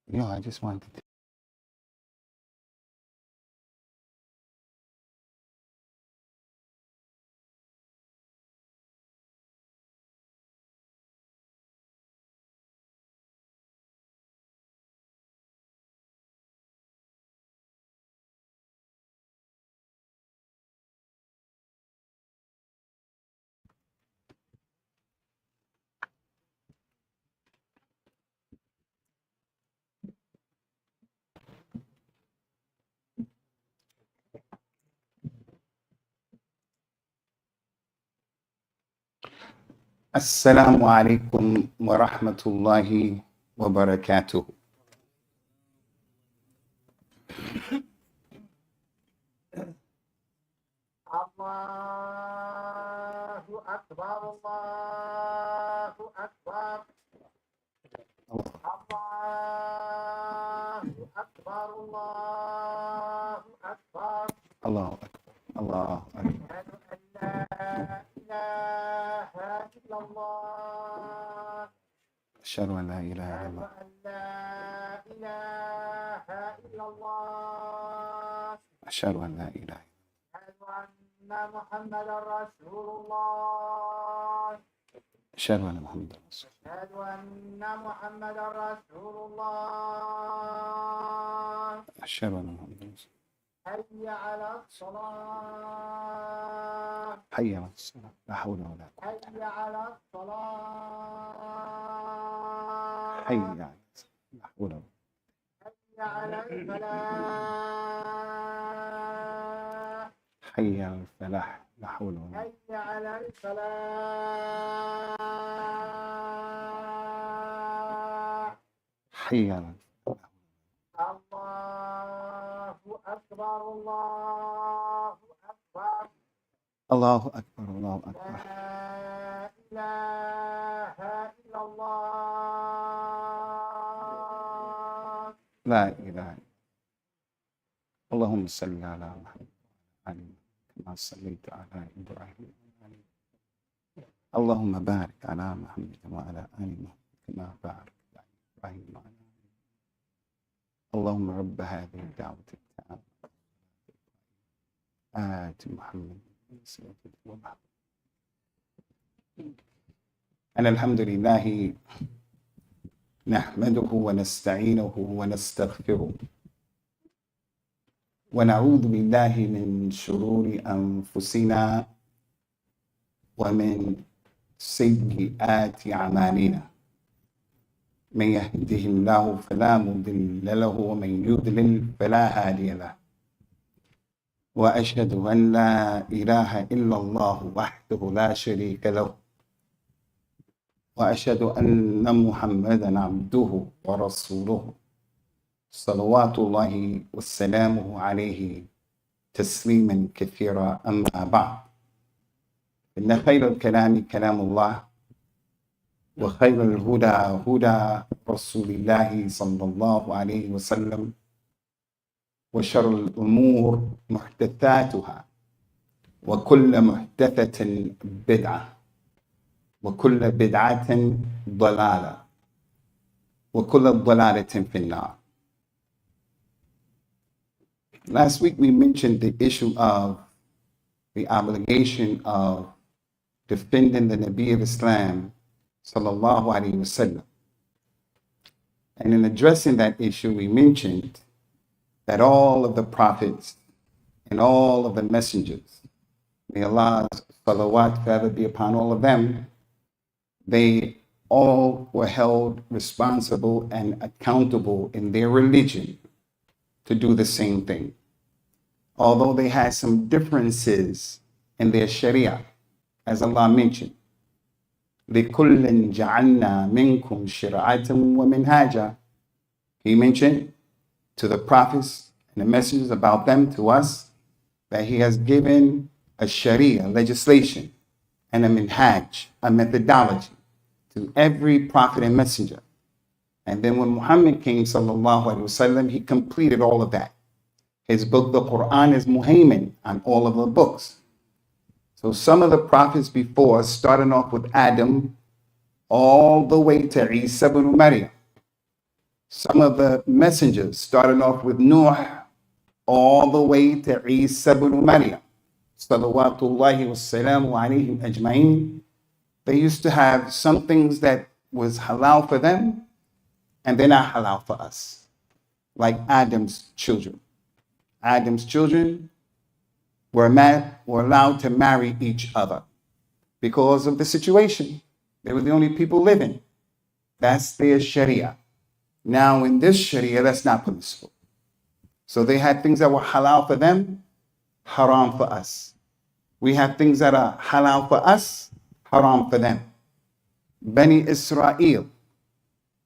No, I just wanted to. Assalamu alaikum wa rahmatullahi wa barakatuh. Allahu Akbar, Allahu Akbar. Allahu Akbar, Allahu Akbar. Allahu Akbar. Allahu Akbar. أشهد أن لا إله إلا الله. أشهد أن لا إله إلا الله. أشهد أن لا إله إلا الله. أشهد أن لا إله. أشهد أن محمدا رسول الله. أشهد أن محمد رسول الله. أشهد أن محمدا رسول الله. أشهد أن محمد رسول الله. حي على الصلاة. حي على الصلاة. لا حول ولا قوة. حي على الصلاة. حي على الصلاة. لا حول ولا قوة. حي على الفلاح. حي على الفلاح. لا حول ولا قوة. حي على الفلاح. حي على الفلاح. الله أكبر، الله أكبر. الله أكبر. الله أكبر. لا إله إلا الله. لا إله إلا. اللهم صل على محمد وعلى آل محمد كما صليت على إبراهيم. اللهم بارك على محمد وعلى آل محمد كما باركت على إبراهيم وعلى آل. اللهم رب هذه الدعوة التامة آت محمد أنا الحمد لله نحمده ونستعينه ونستغفره ونعوذ بالله من شرور أنفسنا ومن سيئات أعمالنا. من يهده الله فلا مضل له ومن يضلل فلا هادي له. وأشهد أن لا إله إلا الله وحده لا شريك له. وأشهد أن محمدا عبده ورسوله صلوات الله وسلامه عليه تسليما كثيرا. أما بعد، إن خير الكلام كلام الله وخير الهدى هدى رسول الله صلى الله عليه وسلم وشر الأمور محدثاتها وكل محدثة بدعة وكل بدعة ضلالة وكل ضلالة في النار. Last week we mentioned the issue of the obligation of defending the Nabi of Islam sallallahu alaihi wasallam. And in addressing that issue, we mentioned that all of the prophets and all of the messengers, may Allah's salawat forever be upon all of them, they all were held responsible and accountable in their religion to do the same thing. Although they had some differences in their sharia, as Allah mentioned, لِكُلٍّ جَعَلْنَا مِنْكُمْ شِرْعَةً وَمِنْهَاجًا. He mentioned to the prophets and the messengers about them, to us, that He has given a sharia, legislation, and a minhaj, a methodology, to every prophet and messenger. And then when Muhammad came, sallallahu alaihi wasallam, he completed all of that. His book, the Quran, is muhaymin on all of the books. So some of the prophets before, starting off with Adam, all the way to Isa ibn Maryam. Some of the messengers started off with Nuh, all the way to Isa ibn Maryam. Salawatullahi wassalamu alayhim ajma'in. They used to have some things that was halal for them, and they're not halal for us. Like Adam's children. Adam's children were allowed to marry each other because of the situation. They were the only people living. That's their Sharia. Now in this Sharia, that's not permissible. So they had things that were halal for them, haram for us. We have things that are halal for us, haram for them. Bani Israel,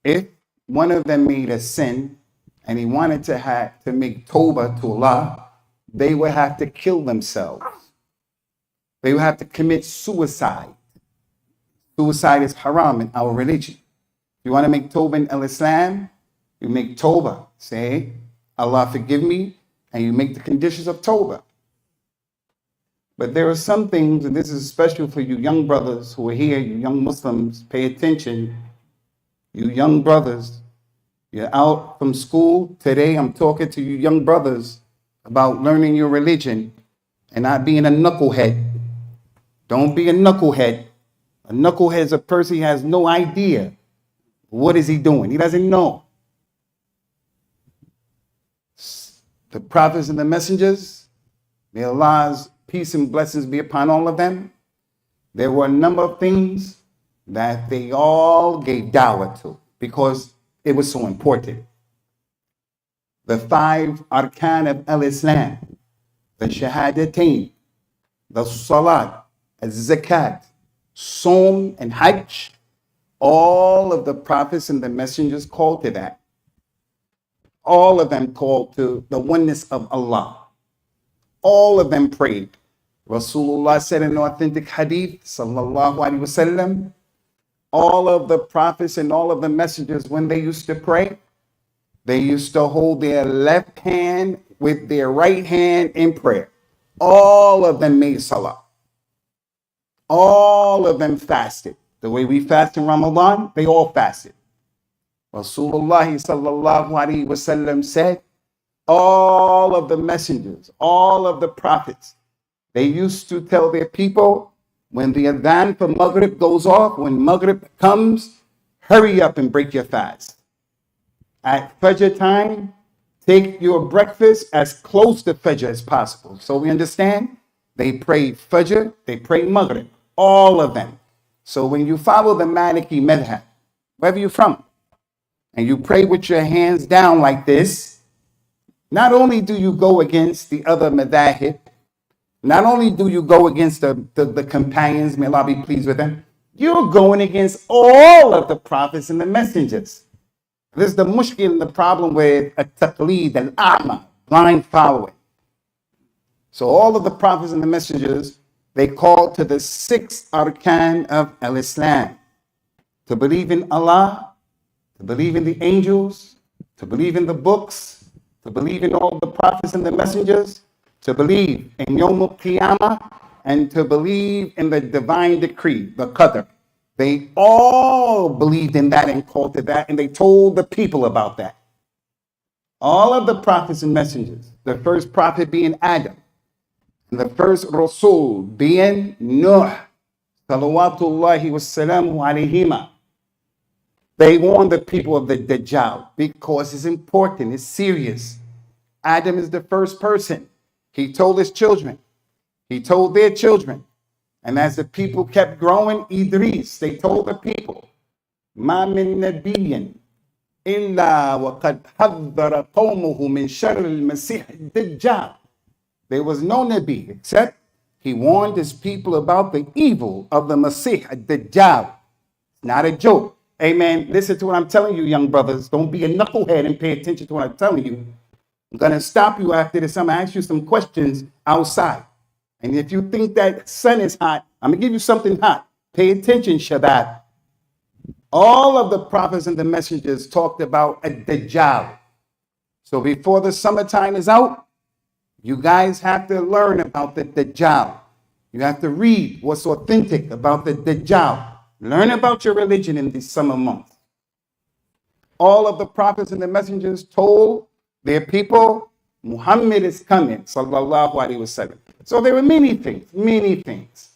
if one of them made a sin and he wanted to make tawbah to Allah, they would have to kill themselves. They would have to commit suicide. Suicide is haram in our religion. If you want to make tawbah in Islam, you make tawbah. Say, Allah forgive me, and you make the conditions of tawbah. But there are some things, and this is special for you young brothers who are here, you young Muslims, pay attention. You young brothers, you're out from school. Today I'm talking to you young brothers about learning your religion and not being a knucklehead. Don't be a knucklehead. A knucklehead is a person who has no idea. What is he doing? He doesn't know. The prophets and the messengers, may Allah's peace and blessings be upon all of them. There were a number of things that they all gave dawah to because it was so important. The 5 arkan of al-Islam, the shahadatain, the salat, az-zakat, Sawm and Hajj, all of the prophets and the messengers called to that. All of them called to the oneness of Allah. All of them prayed. Rasulullah said in an authentic hadith, sallallahu alaihi wasallam, all of the prophets and all of the messengers, when they used to pray, they used to hold their left hand with their right hand in prayer. All of them made salah. All of them fasted. The way we fast in Ramadan, they all fasted. Rasulullah sallallahu alaihi wasallam said, all of the messengers, all of the prophets, they used to tell their people, when the adhan for Maghrib goes off, when Maghrib comes, hurry up and break your fast. At Fajr time, take your breakfast as close to Fajr as possible. So we understand, they pray Fajr, they pray Maghrib, all of them. So when you follow the Maliki madhab, wherever you're from, and you pray with your hands down like this, not only do you go against the other madhahib, not only do you go against the companions, may Allah be pleased with them, you're going against all of the prophets and the messengers. This is the mushkil, the problem with a taqleed, al-a'ma, blind following. So all of the prophets and the messengers, they called to the 6 arkan of al-Islam. To believe in Allah, to believe in the angels, to believe in the books, to believe in all the prophets and the messengers, to believe in Yawm al-Qiyamah, and to believe in the divine decree, the Khidr. They all believed in that and called to that, and they told the people about that. All of the prophets and messengers, the first prophet being Adam, and the first Rasul being Nuh, salawatullahi wassalamu alayhima. They warned the people of the Dajjal because it's important, it's serious. Adam is the first person. He told his children. He told their children. And as the people kept growing, Idris, they told the people, Ma min nabiyyin illa wa qad haddara qawmuhu min sharr al-masih ad-dajjal. There was no Nabi except he warned his people about the evil of the Masih ad-Dajjal. It's not a joke. Amen. Listen to what I'm telling you, young brothers. Don't be a knucklehead and pay attention to what I'm telling you. I'm going to stop you after this. I'm going to ask you some questions outside. And if you think that sun is hot, I'm going to give you something hot. Pay attention, Shabbat. All of the prophets and the messengers talked about a Dajjal. So before the summertime is out, you guys have to learn about the Dajjal. You have to read what's authentic about the Dajjal. Learn about your religion in these summer months. All of the prophets and the messengers told their people, Muhammad is coming, sallallahu alaihi wasallam. So there were many things, many things.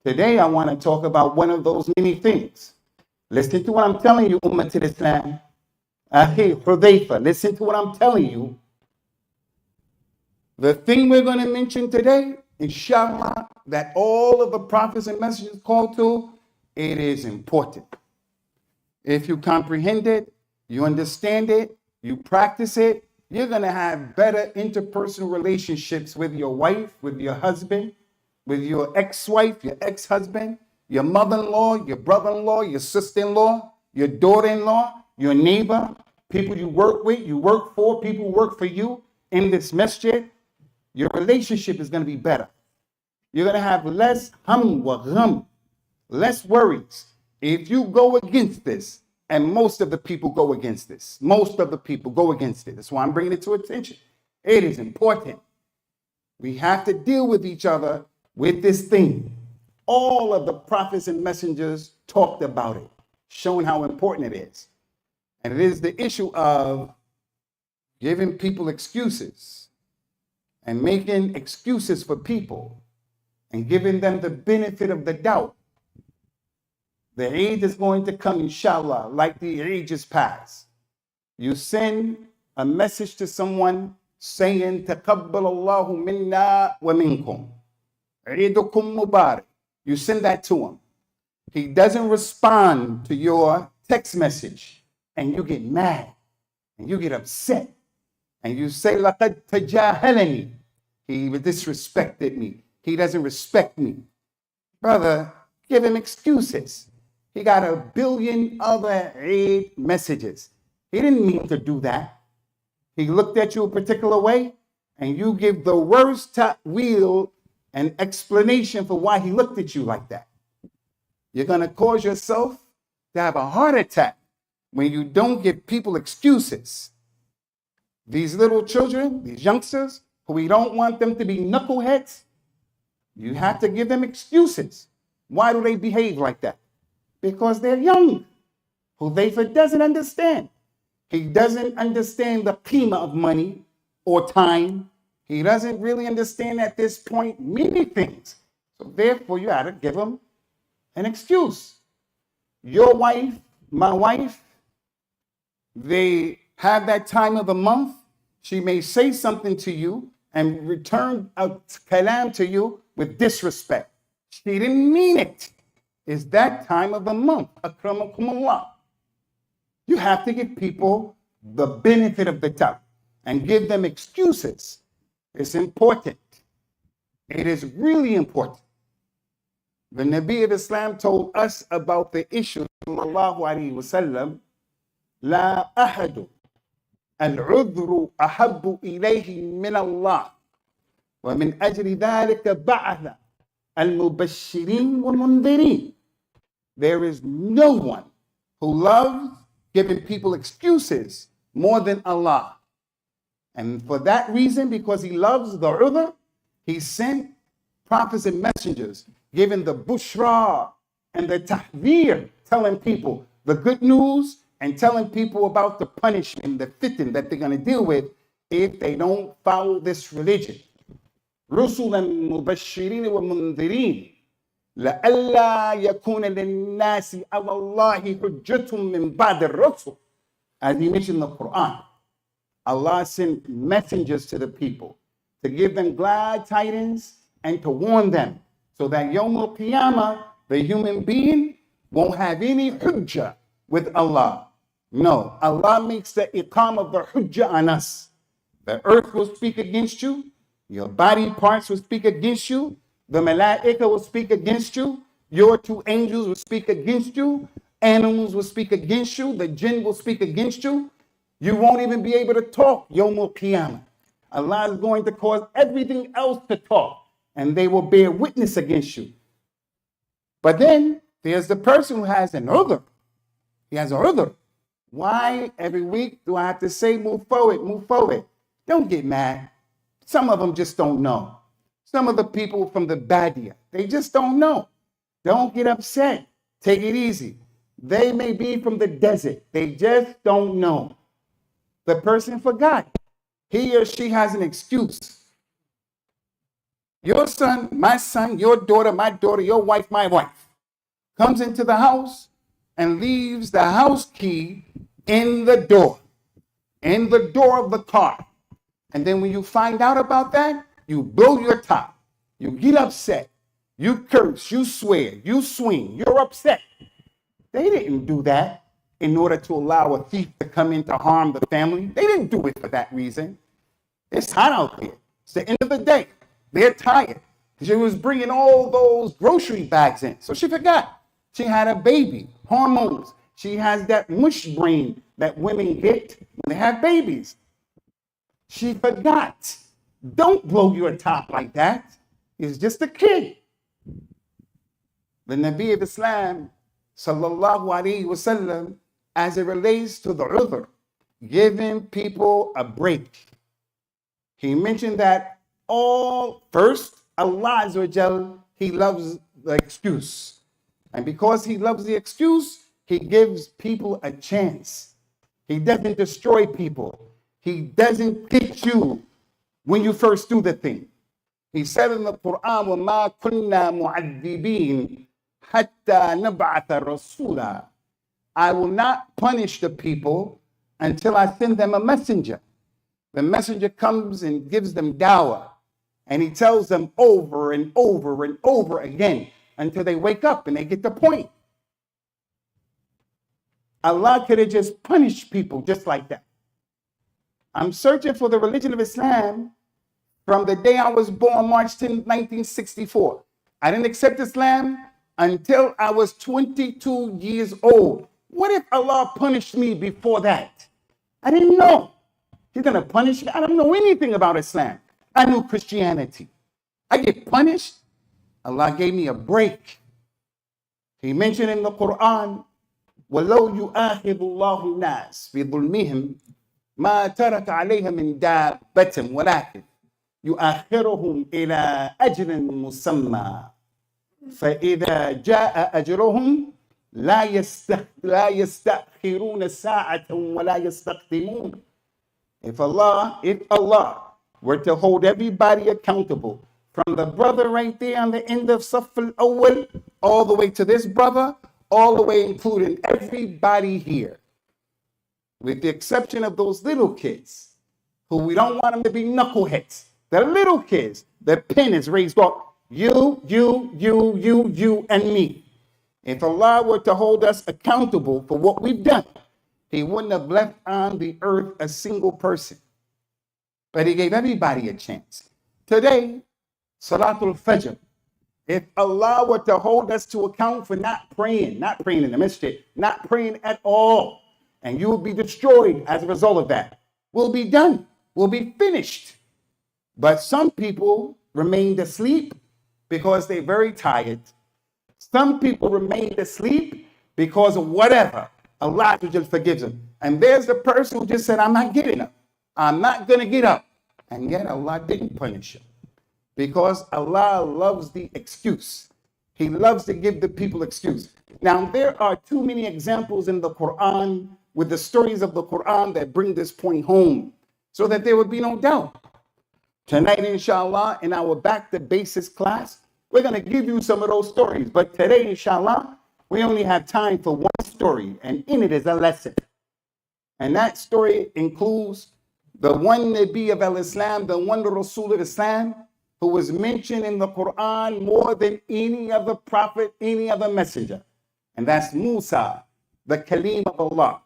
Today I want to talk about one of those many things. Listen to what I'm telling you, Ummah al-Islam. Akhi Hudayfa, listen to what I'm telling you. The thing we're going to mention today, inshallah, that all of the prophets and messengers called to, it is important. If you comprehend it, you understand it, you practice it, you're going to have better interpersonal relationships with your wife, with your husband, with your ex-wife, your ex-husband, your mother-in-law, your brother-in-law, your sister-in-law, your daughter-in-law, your neighbor, people you work with, you work for, people who work for you in this masjid. Your relationship is going to be better. You're going to have less hum wa gham, less worries. If you go against this, and most of the people go against this, most of the people go against it. That's why I'm bringing it to attention. It is important. We have to deal with each other with this thing. All of the prophets and messengers talked about it, showing how important it is. And it is the issue of giving people excuses and making excuses for people and giving them the benefit of the doubt. The Eid is going to come, inshallah, like the ages past. You send a message to someone saying, Taqabbal Allahu minna wa minkum. Eidukum Mubarak. You send that to him. He doesn't respond to your text message, and you get mad, and you get upset, and you say, Laqad tajahalani. He disrespected me. He doesn't respect me. Brother, give him excuses. He got a billion other Eid messages. He didn't mean to do that. He looked at you a particular way, and you give the worst ta'wil and explanation for why he looked at you like that. You're going to cause yourself to have a heart attack when you don't give people excuses. These little children, these youngsters, who we don't want them to be knuckleheads, you have to give them excuses. Why do they behave like that? Because they're young. Hudayfa doesn't understand. He doesn't understand the qima of money or time. He doesn't really understand at this point many things. So therefore, you have to give him an excuse. Your wife, my wife, they have that time of the month. She may say something to you and return a kalam to you with disrespect. She didn't mean it. It's that time of the month. Akramakumullah. You have to give people the benefit of the doubt and give them excuses. It's important. It is really important. The Nabi of Islam told us about the issue, sallallahu alayhi wa sallam, La ahadu al-udhru ahabbu ilayhi min Allah wa min ajli dhalika ba'atha al-mubashirin wa mundhirin. There is no one who loves giving people excuses more than Allah. And for that reason, because he loves the udhr, he sent prophets and messengers giving the bushra and the tahdhir, telling people the good news and telling people about the punishment, the fitan that they're going to deal with if they don't follow this religion. رُسُلًا مُبَشِّرِينَ وَمُنذِرِينَ لَأَلَّا يَكُونَ لِلنَّاسِ عَلَى اللَّهِ حُجَّةٌ مِّن بَعْدِ الرُّسُلِ. As he mentioned in the Quran, Allah sent messengers to the people to give them glad tidings and to warn them so that Yawm al-Qiyamah, the human being, won't have any hujjah with Allah. No, Allah makes the iqam of the hujjah on us. The earth will speak against you. Your body parts will speak against you. The malaika will speak against you. Your two angels will speak against you. Animals will speak against you. The jinn will speak against you. You won't even be able to talk, Yawm al-Qiyamah. Allah is going to cause everything else to talk, and they will bear witness against you. But then there's the person who has an udhr. He has an udhr. Why every week do I have to say, move forward, move forward? Don't get mad. Some of them just don't know. Some of the people from the Badia, they just don't know. Don't get upset. Take it easy. They may be from the desert. They just don't know. The person forgot. He or she has an excuse. Your son, your daughter, my daughter, your wife, my wife, comes into the house and leaves the house key in the door of the car. And then when you find out about that, you blow your top. You get upset. You curse. You swear. You swing. You're upset. They didn't do that in order to allow a thief to come in to harm the family. They didn't do it for that reason. It's hot out there. It's the end of the day. They're tired. She was bringing all those grocery bags in. So she forgot. She had a baby, hormones. She has that mush brain that women get when they have babies. She forgot. Don't blow your top like that. He's just a kid. The Nabi of Islam, sallallahu alaihi wasallam, as it relates to the udhr, giving people a break. He mentioned that first, Allah Azza wa Jal, He loves the excuse. And because He loves the excuse, He gives people a chance. He doesn't destroy people. He doesn't get you when you first do the thing. He said in the Quran, وَمَا كُنَّا مُعَذِّبِينَ حَتَّى نَبْعَثَ رَسُولًا. I will not punish the people until I send them a messenger. The messenger comes and gives them dawah, and he tells them over and over and over again until they wake up and they get the point. Allah could have just punished people just like that. I'm searching for the religion of Islam from the day I was born, March 10, 1964. I didn't accept Islam until I was 22 years old. What if Allah punished me before that? I didn't know. He's going to punish me. I don't know anything about Islam. I knew Christianity. I get punished. Allah gave me a break. He mentioned in the Quran, وَلَوْ يُؤَاخِذُ اللَّهُ النَّاسِ بِظُلْمِهِمْ مَا تَرَكَ عَلَيْهَا مِنْ دَابَّةٍ وَلَكِنْ يُؤَخِّرُهُمْ إِلَىٰ أَجْلٍ مُّسَمًّى فَإِذَا جَاءَ أَجْلُهُمْ لَا يَسْتَأْخِرُونَ سَاعَةً وَلَا يَسْتَقْدِمُونَ. If Allah were to hold everybody accountable, from the brother right there on the end of Saf al-Awwal, all the way to this brother, all the way including everybody here, with the exception of those little kids, who we don't want them to be knuckleheads. The little kids, the pen is raised up. You, and me. If Allah were to hold us accountable for what we've done, He wouldn't have left on the earth a single person. But He gave everybody a chance. Today, Salatul Fajr, if Allah were to hold us to account for not praying in the masjid, not praying at all, and you will be destroyed as a result of that, we'll be done. We'll be finished. But some people remained asleep because they're very tired. Some people remained asleep because of whatever. Allah just forgives them. And there's the person who just said, I'm not getting up. I'm not going to get up. And yet Allah didn't punish him. Because Allah loves the excuse. He loves to give the people excuse. Now, there are too many examples in the Quran with the stories of the Quran that bring this point home so that there would be no doubt. Tonight, inshallah, in our Back to Basics class, we're going to give you some of those stories. But today, inshallah, we only have time for one story, and in it is a lesson. And that story includes the one Nabi of Al-Islam, the one Rasul of Islam, who was mentioned in the Quran more than any other prophet, any other messenger. And that's Musa, the Kalim of Allah.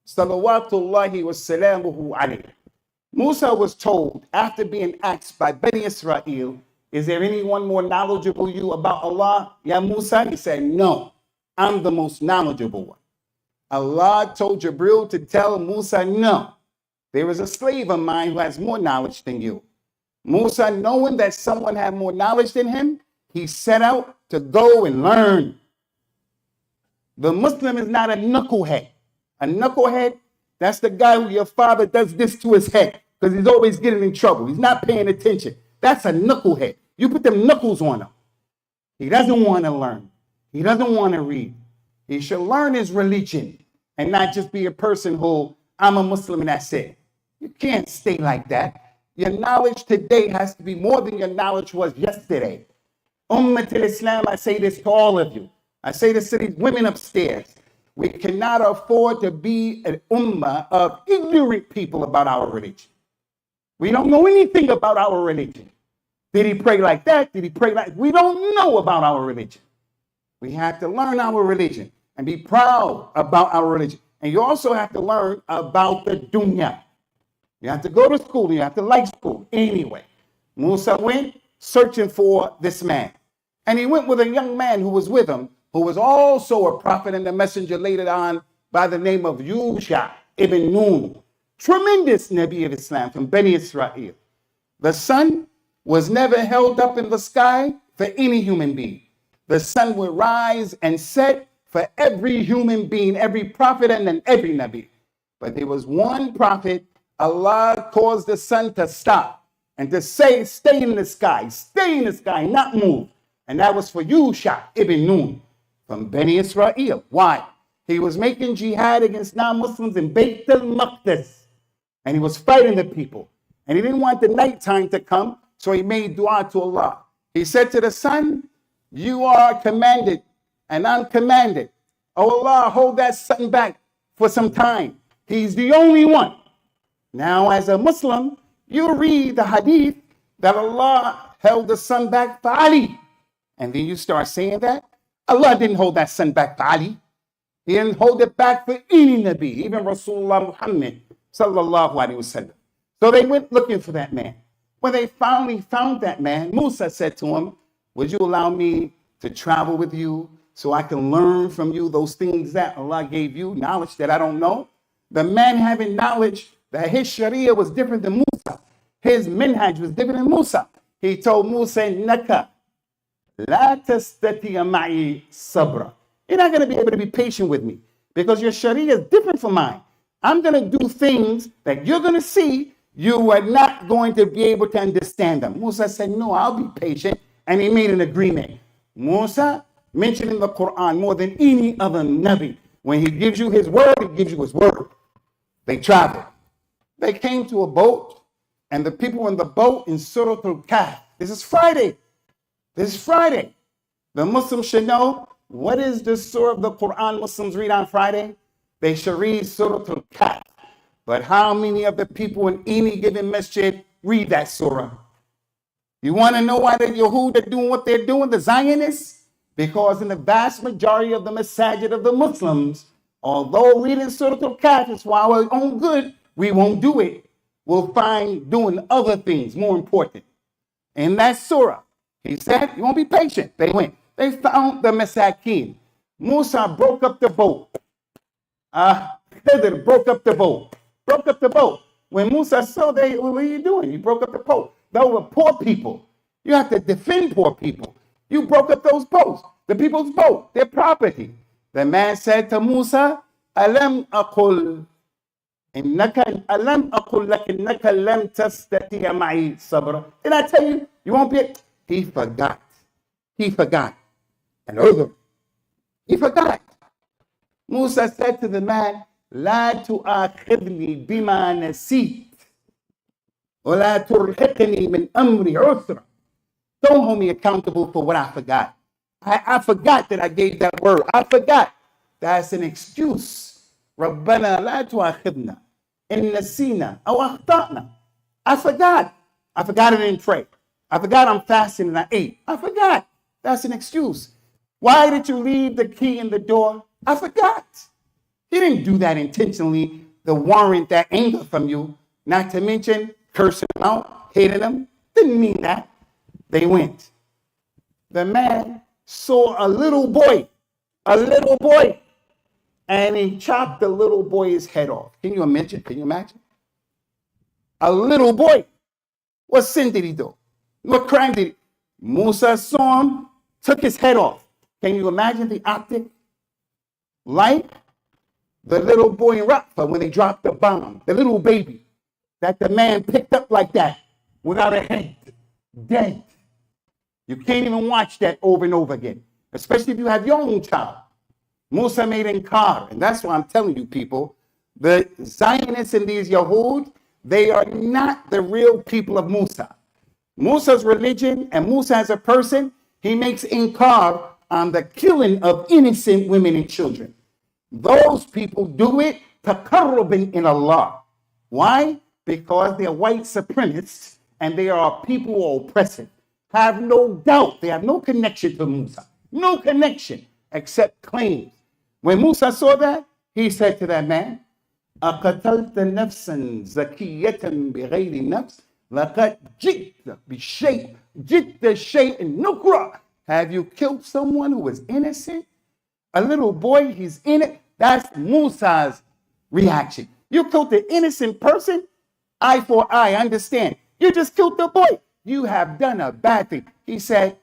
Salawatullahi wa salamuhu alayhi. Musa was told, after being asked by Bani Israel, is there anyone more knowledgeable you about Allah? Ya Musa? He said, no, I'm the most knowledgeable one. Allah told Jibril to tell Musa, no, there is a slave of mine who has more knowledge than you. Musa, knowing that someone had more knowledge than him, he set out to go and learn. The Muslim is not a knucklehead. A knucklehead, that's the guy who your father does this to his head because he's always getting in trouble. He's not paying attention. That's a knucklehead. You put them knuckles on him. He doesn't want to learn. He doesn't want to read. He should learn his religion and not just be a person who, I'm a Muslim and that's it. You can't stay like that. Your knowledge today has to be more than your knowledge was yesterday. Ummat al-Islam, I say this to all of you. I say this to these women upstairs. We cannot afford to be an ummah of ignorant people about our religion. We don't know anything about our religion. Did he pray like that? Did he pray like... We don't know about our religion. We have to learn our religion and be proud about our religion. And you also have to learn about the dunya. You have to go to school. You have to like school. Anyway, Musa went searching for this man. And he went with a young man who was with him, who was also a prophet and a messenger later on by the name of Yusha ibn Nun. Tremendous Nabi of Islam from Bani Israel. The sun was never held up in the sky for any human being. The sun would rise and set for every human being, every prophet and then every Nabi. But there was one prophet, Allah caused the sun to stop and to say, stay in the sky, not move. And that was for Yusha ibn Nun from Bani Israel. Why? He was making jihad against non-Muslims in Bayt al-Maqdis. And he was fighting the people. And he didn't want the nighttime to come, so he made dua to Allah. He said to the sun, you are commanded and I'm commanded. Oh Allah, hold that sun back for some time. He's the only one. Now, as a Muslim, you read the hadith that Allah held the sun back for Ali. And then you start saying that Allah didn't hold that sun back for Ali. He didn't hold it back for any Nabi, even Rasulullah Muhammad sallallahu alaihi wasallam. So they went looking for that man. When they finally found that man, Musa said to him, would you allow me to travel with you so I can learn from you those things that Allah gave you, knowledge that I don't know? The man having knowledge that his Sharia was different than Musa. His minhaj was different than Musa. He told Musa, Naka, la tastati'a ma'i sabra. You're not going to be able to be patient with me because your Sharia is different from mine. I'm going to do things that you're going to see you are not going to be able to understand them. Musa said, no, I'll be patient. And he made an agreement. Musa mentioned in the Quran more than any other Nabi. When he gives you his word, he gives you his word. They traveled. They came to a boat, and the people in the boat in Surah Al-Kahf. This is Friday. The Muslims should know what is the surah of the Quran Muslims read on Friday? They should read Surah Al-Kahf. But how many of the people in any given masjid read that surah? You want to know why the Yahud are doing what they're doing, the Zionists? Because in the vast majority of the masajid of the Muslims, although reading Surah Al-Kahf is for our own good, we won't do it. We'll find doing other things more important. In that surah, he said, you won't be patient. They went. They found the Masakin. Musa broke up the boat. Khidr broke up the boat. When Musa saw what are you doing? He broke up the boat. Those were poor people. You have to defend poor people. You broke up those boats, the people's boat, their property. The man said to Musa, Alam aqul lak innaka lam tastati'a ma'i sabra. Did I tell you, you won't be? He forgot. And over. He forgot. Musa said to the man, La tu'akhidni bima nasit. وَلَا تُرْهِقْنِي مِنْ أَمْرِ عُسْرًا. Don't hold me accountable for what I forgot. I forgot that I gave that word. I forgot. That's an excuse. رَبَّنَا لَا تُؤَاخِذْنَا إِن نَسِينَا أَوْ أَخْطَأْنَا. I forgot. I didn't pray. I forgot I'm fasting and I ate. I forgot. That's an excuse. Why did you leave the key in the door? I forgot. He didn't do that intentionally to warrant that anger from you. Not to mention cursing them out, hating them. Didn't mean that. They went. The man saw a little boy, and he chopped the little boy's head off. Can you imagine? A little boy. What sin did he do? What crime did he? Musa saw him, took his head off. Can you imagine the optic? Like the little boy in Raqqa when they dropped the bomb, the little baby that the man picked up like that without a head, dead. You can't even watch that over and over again, especially if you have your own child. Musa made inkar. And that's why I'm telling you people, the Zionists and these Yahud, they are not the real people of Musa. Musa's religion and Musa as a person, he makes inkar on the killing of innocent women and children. Those people do it taqarruban in Allah. Why? Because they're white supremacists and they are people who are oppressive. Have no doubt, they have no connection to Musa. No connection except claims. When Musa saw that, he said to that man, أَقَتَلْتَ نَفْسًا زَكِيَّةً بِغَيْرِ نَفْسٍ لَقَدْ جِئْتَ بِشَيْءٍ جِئْتَ شَيْءٍ نُكْرًا. Have you killed someone who was innocent? A little boy, he's in it. That's Musa's reaction. You killed the innocent person, eye for eye, understand. You just killed the boy. You have done a bad thing. He said,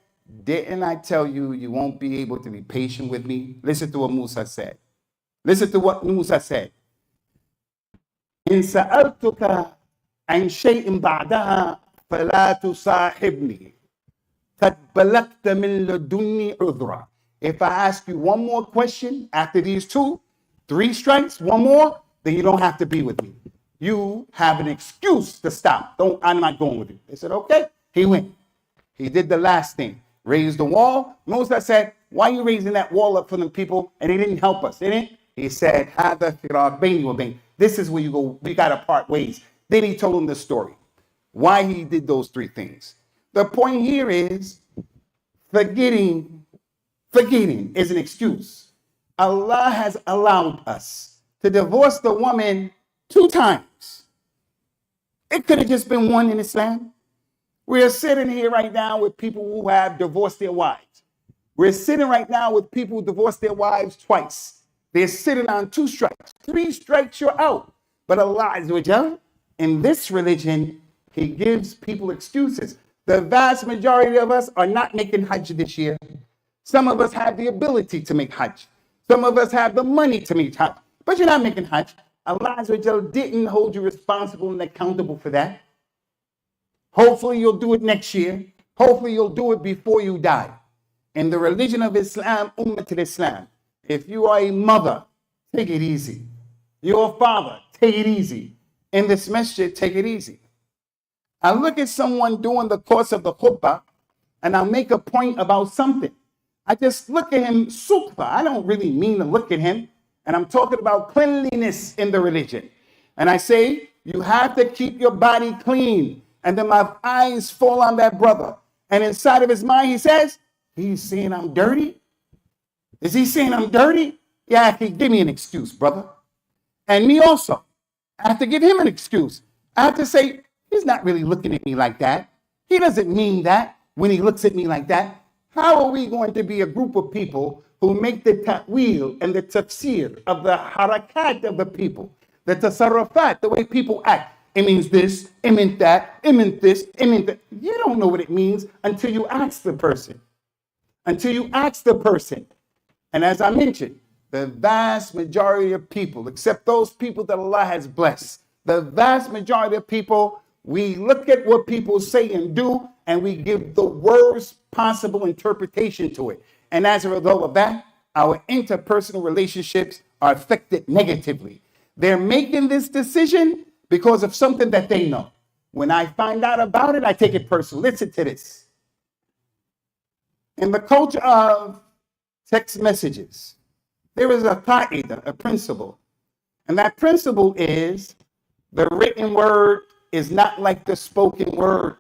didn't I tell you you won't be able to be patient with me? Listen to what Musa said. Listen to what Musa said. إن سألتك عن شيء بعدها فلا تصاحبني قد بلغت من لدني عذرا. If I ask you one more question after these 2, 3 strikes, one more, then you don't have to be with me. You have an excuse to stop. I'm not going with you. They said, okay. He went. He did the last thing. Raised the wall. Moses said, why are you raising that wall up for them people? And he didn't help us, didn't he? He said, this is where you go, we got to part ways. Then he told him the story. Why he did those 3 things. The point here is forgetting is an excuse. Allah has allowed us to divorce the woman 2 times. It could have just been one in Islam. We're sitting here right now with people who have divorced their wives. We're sitting right now with people who divorced their wives twice. They're sitting on 2 strikes. 3 strikes, you're out. But Allah Azza wa Jalla, in this religion, he gives people excuses. The vast majority of us are not making Hajj this year. Some of us have the ability to make Hajj. Some of us have the money to make Hajj. But you're not making Hajj. Allah Azza wa Jalla didn't hold you responsible and accountable for that. Hopefully you'll do it next year. Hopefully you'll do it before you die. In the religion of Islam, Ummah al-Islam, if you are a mother, take it easy. You're a father, take it easy. In this masjid, take it easy. I look at someone doing the course of the khutbah, and I'll make a point about something. I just look at him, sukfa. I don't really mean to look at him. And I'm talking about cleanliness in the religion. And I say, you have to keep your body clean. And then my eyes fall on that brother. And inside of his mind, he says, he's saying I'm dirty? Is he saying I'm dirty? Yeah, give me an excuse, brother. And me also. I have to give him an excuse. I have to say, he's not really looking at me like that. He doesn't mean that when he looks at me like that. How are we going to be a group of people who make the ta'wil and the tafsir of the harakat of the people, the tasarrufat, the way people act? It means this, it meant that, it meant this, it meant that. You don't know what it means until you ask the person. Until you ask the person. And as I mentioned, the vast majority of people, except those people that Allah has blessed, the vast majority of people, we look at what people say and do, and we give the worst possible interpretation to it. And as a result of that, our interpersonal relationships are affected negatively. They're making this decision because of something that they know. When I find out about it, I take it personal. Listen to this. In the culture of text messages, there is a qaida, a principle. And that principle is the written word is not like the spoken word.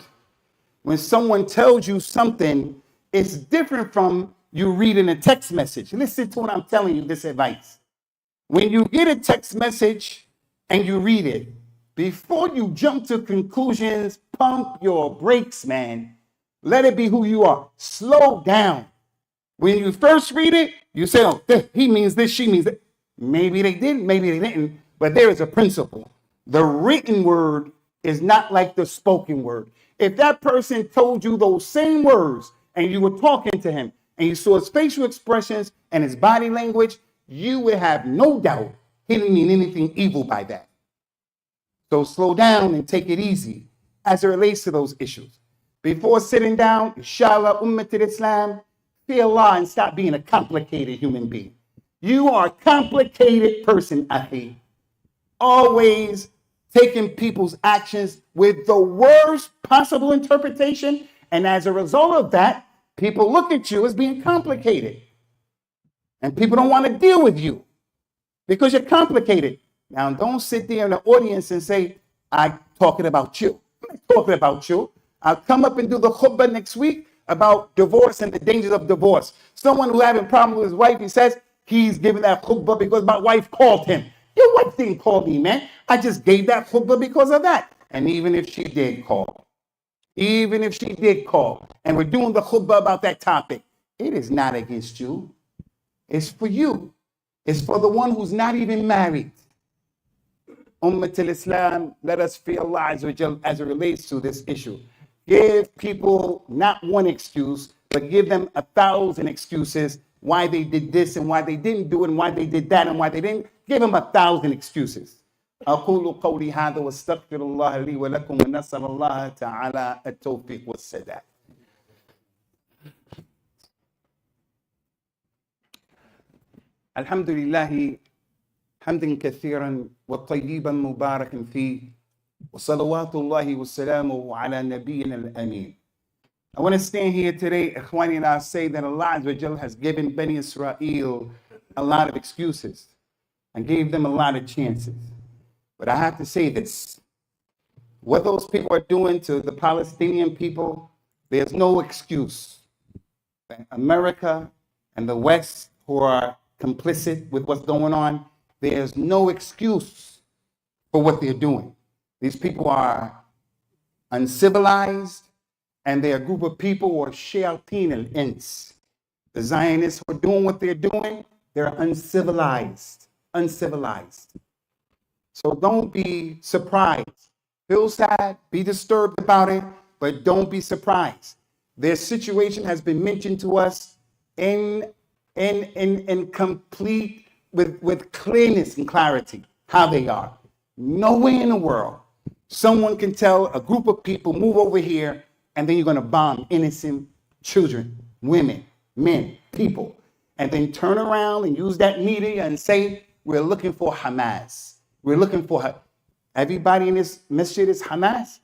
When someone tells you something, it's different from you reading a text message. Listen to what I'm telling you, this advice. When you get a text message and you read it, before you jump to conclusions, pump your brakes, man. Let it be who you are. Slow down. When you first read it, you say, oh, he means this, she means that. Maybe they didn't, maybe they didn't, but there is a principle. The written word is not like the spoken word. If that person told you those same words and you were talking to him and you saw his facial expressions and his body language, you would have no doubt he didn't mean anything evil by that. So slow down and take it easy as it relates to those issues. Before sitting down, inshallah, Ummah al-Islam, fear Allah and stop being a complicated human being. You are a complicated person, Ahi. Always taking people's actions with the worst possible interpretation. And as a result of that, people look at you as being complicated. And people don't want to deal with you because you're complicated. Now, don't sit there in the audience and say, I'm talking about you. I'm not talking about you. I'll come up and do the khutbah next week about divorce and the dangers of divorce. Someone who having a problem with his wife, he says he's giving that khutbah because my wife called him. Your wife didn't call me, man. I just gave that khutbah because of that. And even if she did call, and we're doing the khutbah about that topic, it is not against you. It's for you. It's for the one who's not even married. Ummat al-Islam, let us fear Allah as it relates to this issue. Give people not one excuse, but give them 1,000 excuses why they did this and why they didn't do it and why they did that and why they didn't. Give them 1,000 excuses. أقول قولي هذا واستغفر الله لي ولكم ونسأل الله تعالى التوفيق والسداد. الحمد لله حمدا كثيرا وطيبا مباركا فيه وصلوات الله وسلامه على نبينا الأمين. I want to stand here today, Ikhwani, and I say that Allah Azza wa Jal has given Bani Israel a lot of excuses and gave them a lot of chances. But I have to say this. What those people are doing to the Palestinian people, there's no excuse. America and the West, who are complicit with what's going on, there's no excuse for what they're doing. These people are uncivilized, and they're a group of people who are shayateen al-ins. The Zionists who are doing what they're doing, they're uncivilized. So don't be surprised. Feel sad, be disturbed about it, but don't be surprised. Their situation has been mentioned to us in complete, with clearness and clarity, how they are. Nowhere in the world someone can tell a group of people, move over here, and then you're going to bomb innocent children, women, men, people, and then turn around and use that media and say, we're looking for Hamas. We're looking for everybody in this masjid is Hamas.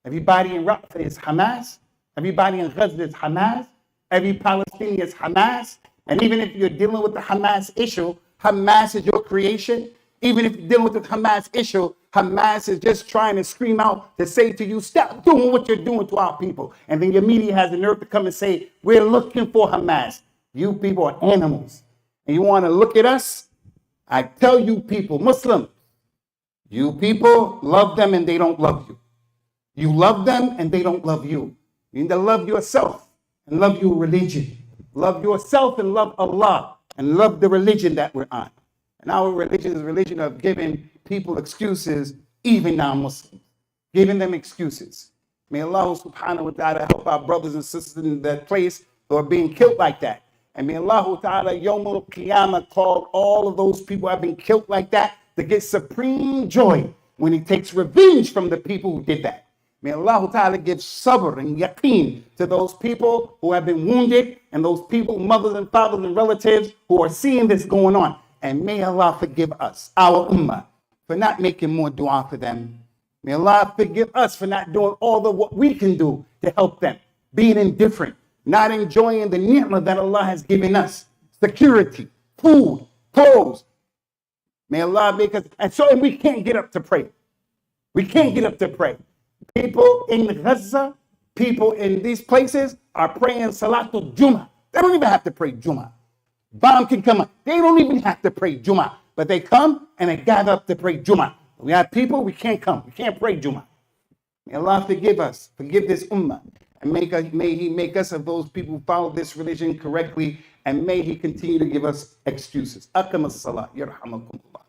Everybody in Raqqa is Hamas. Everybody in Gaza is Hamas. Every Palestinian is Hamas. And even if you're dealing with the Hamas issue, Hamas is your creation. Even if you're dealing with the Hamas issue, Hamas is just trying to scream out to say to you, stop doing what you're doing to our people. And then your media has the nerve to come and say, we're looking for Hamas. You people are animals. And you want to look at us? I tell you people, Muslim, you people love them and they don't love you. You love them and they don't love you. You need to love yourself and love your religion. Love yourself and love Allah and love the religion that we're on. And our religion is a religion of giving people excuses, even non-Muslims, giving them excuses. May Allah subhanahu wa ta'ala help our brothers and sisters in that place who are being killed like that. And may Allah ta'ala Yawm al-Qiyamah call all of those people who have been killed like that to get supreme joy when he takes revenge from the people who did that. May Allah ta'ala give sabr and yaqeen to those people who have been wounded and those people, mothers and fathers and relatives who are seeing this going on. And may Allah forgive us, our ummah, for not making more dua for them. May Allah forgive us for not doing all the what we can do to help them, being indifferent, not enjoying the ni'mah that Allah has given us, security, food, clothes. May Allah make us, and we can't get up to pray. We can't get up to pray. People in Gaza, people in these places are praying Salatul Jumu'ah. They don't even have to pray Jumu'ah. Bomb can come up. They don't even have to pray Jumu'ah, but they come and they gather up to pray Jumu'ah. We have people, we can't come. We can't pray Jumu'ah. May Allah forgive us, forgive this ummah, and may He make us of those people who follow this religion correctly, and may He continue to give us excuses. Aqim as-salah, yarhamakumullah.